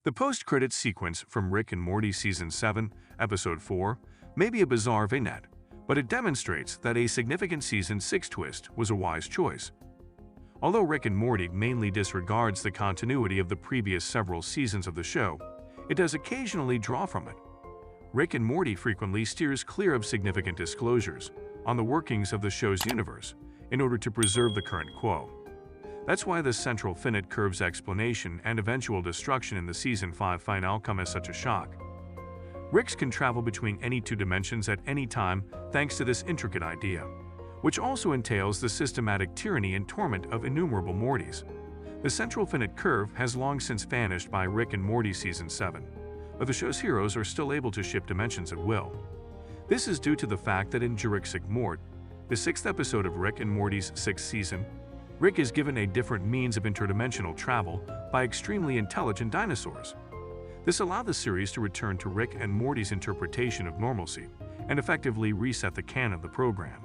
The post-credits sequence from Rick and Morty Season 7, Episode 4 may be a bizarre vignette, but it demonstrates that a significant Season 6 twist was a wise choice. Although Rick and Morty mainly disregards the continuity of the previous several seasons of the show, it does occasionally draw from it. Rick and Morty frequently steers clear of significant disclosures on the workings of the show's universe in order to preserve the current quo. That's why the central finite curve's explanation and eventual destruction in the Season 5 finale come as such a shock. Ricks can travel between any two dimensions at any time thanks to this intricate idea, which also entails the systematic tyranny and torment of innumerable Mortys. The central finite curve has long since vanished by Rick and Morty Season 7, but the show's heroes are still able to shift dimensions at will. This is due to the fact that in Jurassic Mort, the sixth episode of Rick and Morty's sixth season, Rick is given a different means of interdimensional travel by extremely intelligent dinosaurs. This allowed the series to return to Rick and Morty's interpretation of normalcy and effectively reset the canon of the program.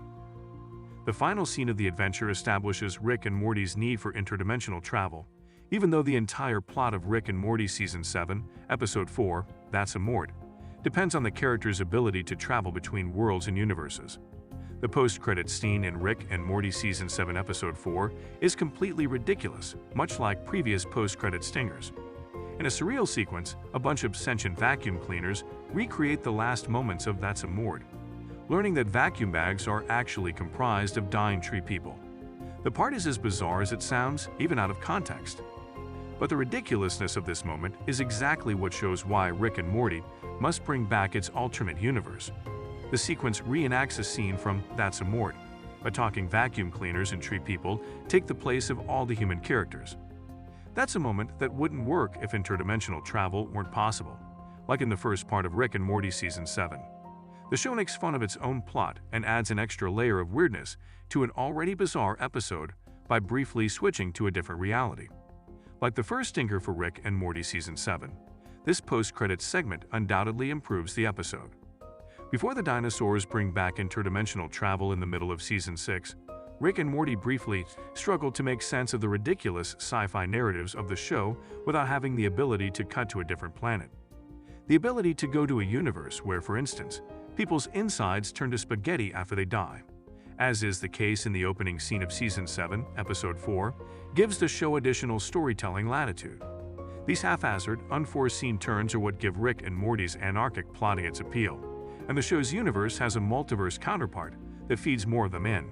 The final scene of the adventure establishes Rick and Morty's need for interdimensional travel, even though the entire plot of Rick and Morty Season 7, Episode 4, That's a Mort, depends on the character's ability to travel between worlds and universes. The post-credits scene in Rick and Morty Season 7 Episode 4 is completely ridiculous, much like previous post-credit stingers. In a surreal sequence, a bunch of sentient vacuum cleaners recreate the last moments of That's a Mort, learning that vacuum bags are actually comprised of dying tree people. The part is as bizarre as it sounds, even out of context. But the ridiculousness of this moment is exactly what shows why Rick and Morty must bring back its alternate universe. The sequence reenacts a scene from That's a Mort, but talking vacuum cleaners and tree people take the place of all the human characters. That's a moment that wouldn't work if interdimensional travel weren't possible, like in the first part of Rick and Morty Season 7. The show makes fun of its own plot and adds an extra layer of weirdness to an already bizarre episode by briefly switching to a different reality. Like the first stinger for Rick and Morty Season 7, this post-credits segment undoubtedly improves the episode. Before the dinosaurs bring back interdimensional travel in the middle of Season 6, Rick and Morty briefly struggle to make sense of the ridiculous sci-fi narratives of the show without having the ability to cut to a different planet. The ability to go to a universe where, for instance, people's insides turn to spaghetti after they die, as is the case in the opening scene of Season 7, Episode 4, gives the show additional storytelling latitude. These haphazard, unforeseen turns are what give Rick and Morty's anarchic plotting its appeal, and the show's universe has a multiverse counterpart that feeds more of them in.